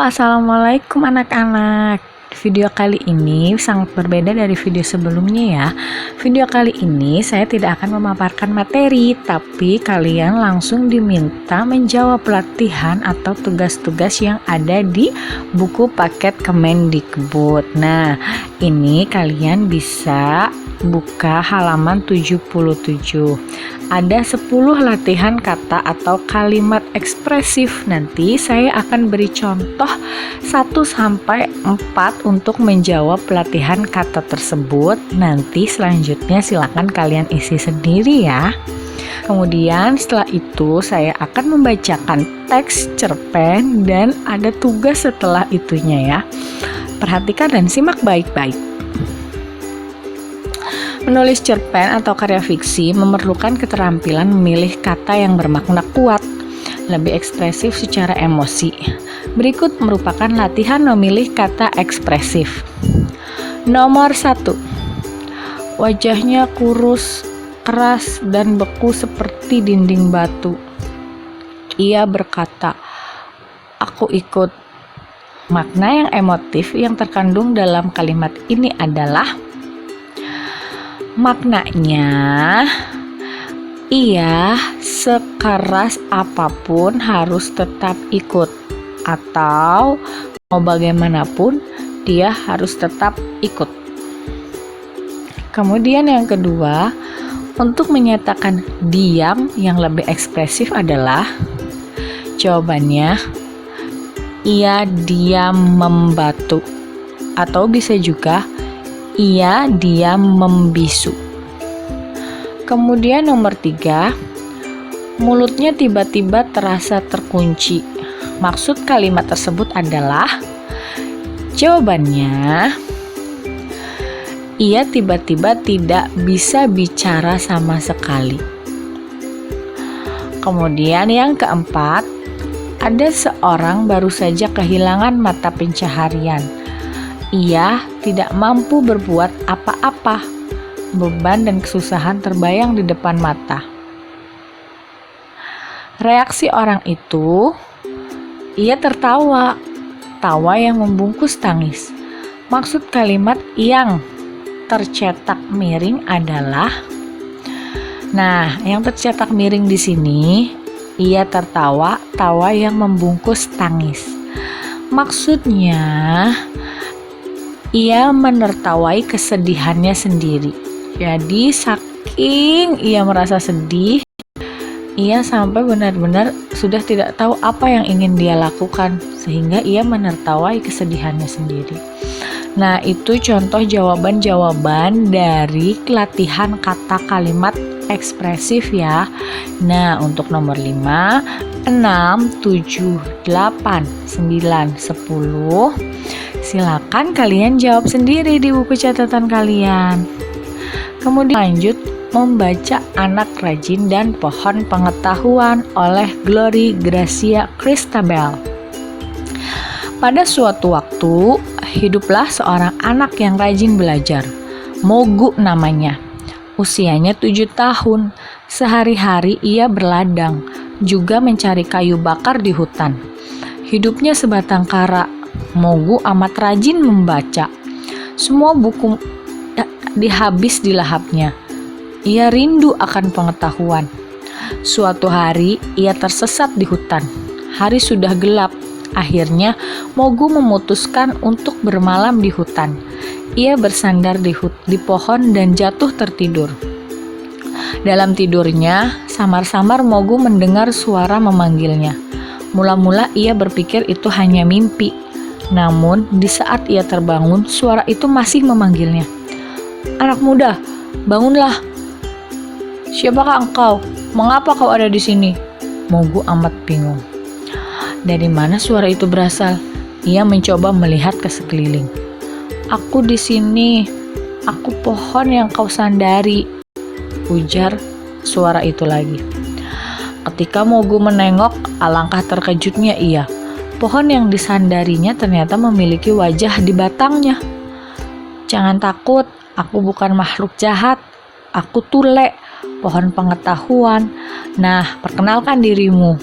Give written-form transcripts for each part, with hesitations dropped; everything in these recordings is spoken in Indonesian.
Assalamualaikum anak-anak. Video kali ini sangat berbeda dari video sebelumnya ya. Video kali ini saya tidak akan memaparkan materi, tapi kalian langsung diminta menjawab latihan atau tugas-tugas yang ada di buku paket Kemendikbud. Nah, ini kalian bisa buka halaman 77. Ada 10 latihan kata atau kalimat ekspresif. Nanti saya akan beri contoh 1-4 untuk menjawab latihan kata tersebut. Nanti selanjutnya silakan kalian isi sendiri ya. Kemudian setelah itu saya akan membacakan teks cerpen dan ada tugas setelah itunya ya. Perhatikan dan simak baik-baik. Menulis cerpen atau karya fiksi memerlukan keterampilan memilih kata yang bermakna kuat, lebih ekspresif secara emosi. Berikut merupakan latihan memilih kata ekspresif. Nomor 1. Wajahnya kurus, keras, dan beku seperti dinding batu. Ia berkata, "Aku ikut." Makna yang emotif yang terkandung dalam kalimat ini adalah maknanya, ia sekeras apapun harus tetap ikut, atau mau bagaimanapun dia harus tetap ikut. Kemudian yang kedua, untuk menyatakan diam yang lebih ekspresif adalah jawabannya, ia diam membatu, atau bisa juga ia diam membisu. Kemudian nomor 3, mulutnya tiba-tiba terasa terkunci. Maksud kalimat tersebut adalah jawabannya, ia tiba-tiba tidak bisa bicara sama sekali. Kemudian yang keempat, ada seorang baru saja kehilangan mata pencaharian. Ia tidak mampu berbuat apa-apa. Beban dan kesusahan terbayang di depan mata. Reaksi orang itu, ia tertawa. Tawa yang membungkus tangis. Maksud kalimat yang tercetak miring adalah, nah, yang tercetak miring di sini, ia tertawa, tawa yang membungkus tangis. Maksudnya, ia menertawai kesedihannya sendiri. Jadi saking ia merasa sedih, ia sampai benar-benar sudah tidak tahu apa yang ingin dia lakukan, sehingga ia menertawai kesedihannya sendiri. Nah, itu contoh jawaban-jawaban dari latihan kata kalimat ekspresif ya. Nah, untuk nomor 5, 6, 7, 8, 9, 10 silakan kalian jawab sendiri di buku catatan kalian. Kemudian lanjut membaca Anak Rajin dan Pohon Pengetahuan oleh Glory Gracia Christabel. Pada suatu waktu, hiduplah seorang anak yang rajin belajar. Mogu namanya. Usianya 7 tahun. Sehari-hari ia berladang, juga mencari kayu bakar di hutan. Hidupnya sebatang kara. Mogu amat rajin membaca. Semua buku dihabis di lahapnya. Ia rindu akan pengetahuan. Suatu hari ia tersesat di hutan. Hari sudah gelap. Akhirnya Mogu memutuskan untuk bermalam di hutan. Ia bersandar di pohon dan jatuh tertidur. Dalam tidurnya, samar-samar Mogu mendengar suara memanggilnya. Mula-mula ia berpikir itu hanya mimpi. Namun, di saat ia terbangun, suara itu masih memanggilnya. "Anak muda, bangunlah. Siapakah engkau? Mengapa kau ada di sini?" Mogu amat bingung. Dari mana suara itu berasal? Ia mencoba melihat ke sekeliling. "Aku di sini. Aku pohon yang kau sandari," ujar suara itu lagi. Ketika Mogu menengok, alangkah terkejutnya ia. Pohon yang disandarinya ternyata memiliki wajah di batangnya. "Jangan takut, aku bukan makhluk jahat. Aku Tule, pohon pengetahuan. Nah, perkenalkan dirimu,"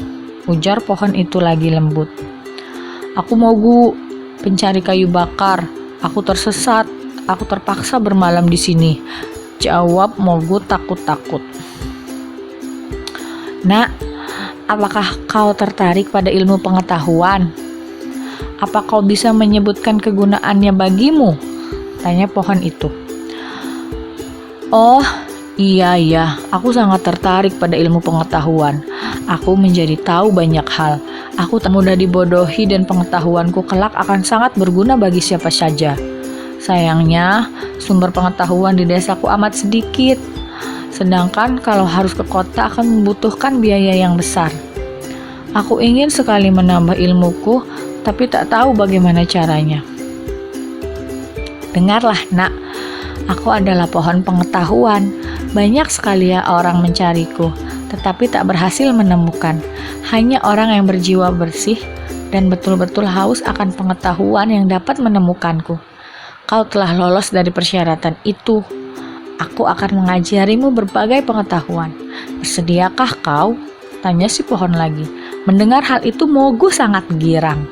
ujar pohon itu lagi lembut. Aku Mogu, pencari kayu bakar. Aku tersesat. Aku terpaksa bermalam di sini, jawab Mogu takut-takut. Nak, apakah kau tertarik pada ilmu pengetahuan? Apa kau bisa menyebutkan kegunaannya bagimu? Tanya pohon itu. Oh, iya, aku sangat tertarik pada ilmu pengetahuan. Aku menjadi tahu banyak hal. Aku tak mudah dibodohi dan pengetahuanku kelak akan sangat berguna bagi siapa saja. Sayangnya, sumber pengetahuan di desaku amat sedikit. Sedangkan kalau harus ke kota akan membutuhkan biaya yang besar. Aku ingin sekali menambah ilmuku, tapi tak tahu bagaimana caranya. Dengarlah, Nak. Aku adalah pohon pengetahuan. Banyak sekali ya orang mencariku, tetapi tak berhasil menemukan. Hanya orang yang berjiwa bersih dan betul-betul haus akan pengetahuan yang dapat menemukanku. Kau telah lolos dari persyaratan itu. Aku akan mengajarimu berbagai pengetahuan. Bersediakah kau? Tanya si pohon lagi. Mendengar hal itu, Mogu sangat girang.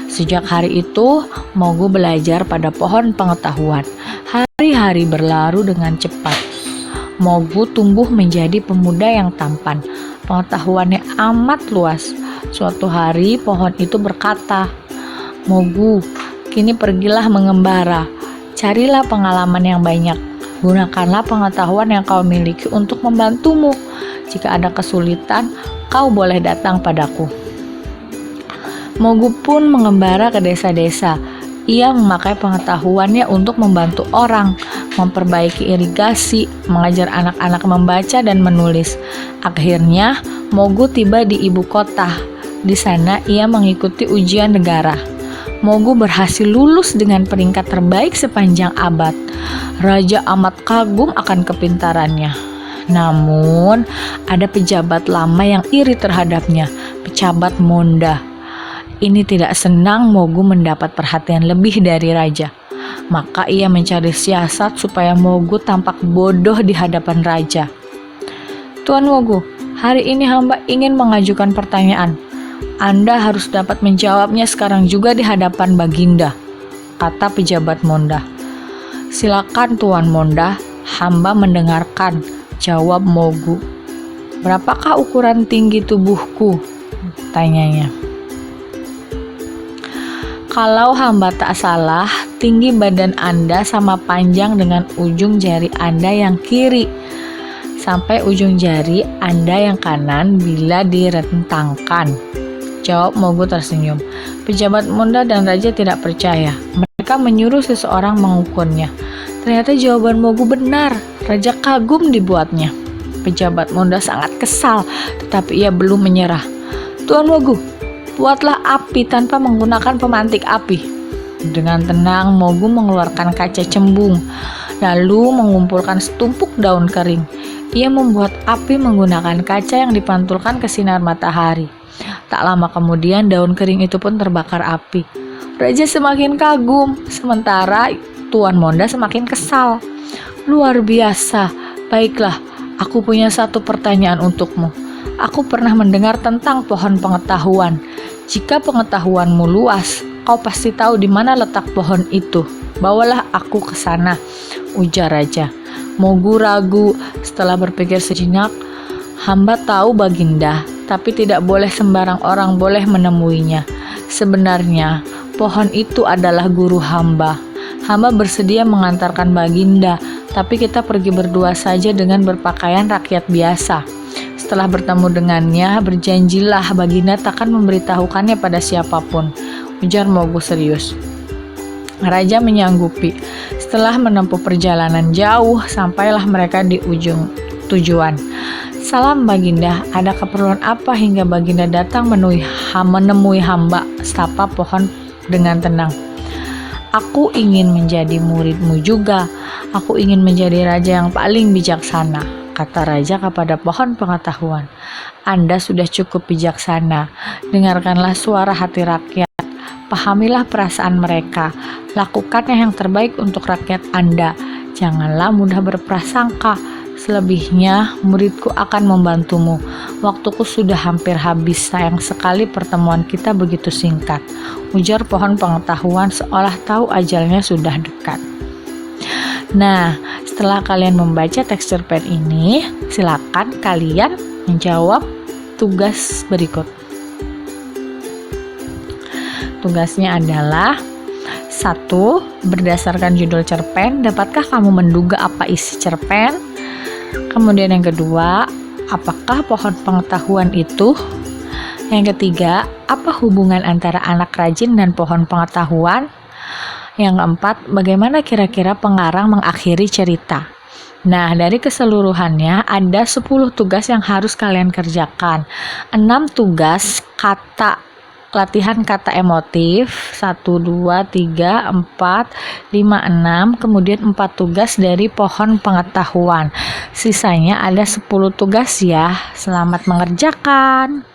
Sejak hari itu, Mogu belajar pada pohon pengetahuan. Hari-hari berlalu dengan cepat. Mogu tumbuh menjadi pemuda yang tampan. Pengetahuannya amat luas. Suatu hari, pohon itu berkata, Mogu, kini pergilah mengembara. Carilah pengalaman yang banyak. Gunakanlah pengetahuan yang kau miliki untuk membantumu. Jika ada kesulitan, kau boleh datang padaku. Mogu pun mengembara ke desa-desa. Ia memakai pengetahuannya untuk membantu orang, memperbaiki irigasi, mengajar anak-anak membaca dan menulis. Akhirnya, Mogu tiba di ibu kota. Di sana, ia mengikuti ujian negara. Mogu berhasil lulus dengan peringkat terbaik sepanjang abad. Raja amat kagum akan kepintarannya. Namun, ada pejabat lama yang iri terhadapnya, pejabat Monda. Ini tidak senang Mogu mendapat perhatian lebih dari raja. Maka ia mencari siasat supaya Mogu tampak bodoh di hadapan raja. Tuan Mogu, hari ini hamba ingin mengajukan pertanyaan. Anda harus dapat menjawabnya sekarang juga di hadapan Baginda, kata pejabat Monda. Silakan Tuan Monda, hamba mendengarkan, jawab Mogu. Berapakah ukuran tinggi tubuhku? Tanyanya. Kalau hamba tak salah, tinggi badan Anda sama panjang dengan ujung jari Anda yang kiri sampai ujung jari Anda yang kanan bila direntangkan, jawab Mogu tersenyum. Pejabat Monda dan raja tidak percaya. Mereka menyuruh seseorang mengukurnya. Ternyata jawaban Mogu benar. Raja kagum dibuatnya. Pejabat Monda sangat kesal, tetapi ia belum menyerah. Tuan Mogu, buatlah api tanpa menggunakan pemantik api. Dengan tenang, Mogu mengeluarkan kaca cembung, lalu mengumpulkan setumpuk daun kering. Ia membuat api menggunakan kaca yang dipantulkan ke sinar matahari. Tak lama kemudian, daun kering itu pun terbakar api. Raja semakin kagum, sementara Tuan Monda semakin kesal. Luar biasa. Baiklah, aku punya satu pertanyaan untukmu. Aku pernah mendengar tentang pohon pengetahuan. Jika pengetahuanmu luas, kau pasti tahu di mana letak pohon itu. Bawalah aku ke sana, ujar raja. Mogu ragu. Setelah berpikir sejenak, hamba tahu Baginda, tapi tidak boleh sembarang orang boleh menemuinya. Sebenarnya, pohon itu adalah guru hamba. Hamba bersedia mengantarkan Baginda, tapi kita pergi berdua saja dengan berpakaian rakyat biasa. Setelah bertemu dengannya, berjanjilah Baginda takkan memberitahukannya pada siapapun, ujar Mogu serius. Raja menyanggupi. Setelah menempuh perjalanan jauh, sampailah mereka di ujung tujuan. Salam Baginda, ada keperluan apa hingga Baginda datang menemui hamba, sapa pohon dengan tenang. Aku ingin menjadi muridmu juga. Aku ingin menjadi raja yang paling bijaksana, kata raja kepada pohon pengetahuan. Anda sudah cukup bijaksana. Dengarkanlah suara hati rakyat. Pahamilah perasaan mereka. Lakukanlah yang terbaik untuk rakyat Anda. Janganlah mudah berprasangka. Selebihnya, muridku akan membantumu. Waktuku sudah hampir habis, sayang sekali pertemuan kita begitu singkat, ujar pohon pengetahuan seolah tahu ajalnya sudah dekat. Nah, setelah kalian membaca teks cerpen ini, silakan kalian menjawab tugas berikut. Tugasnya adalah 1. Berdasarkan judul cerpen, dapatkah kamu menduga apa isi cerpen? Kemudian yang kedua, apakah pohon pengetahuan itu? Yang ketiga, apa hubungan antara anak rajin dan pohon pengetahuan? Yang keempat, bagaimana kira-kira pengarang mengakhiri cerita? Nah, dari keseluruhannya ada 10 tugas yang harus kalian kerjakan. 6 tugas latihan kata emotif 1, 2, 3, 4, 5, 6, kemudian 4 tugas dari pohon pengetahuan. Sisanya ada 10 tugas ya. Selamat mengerjakan.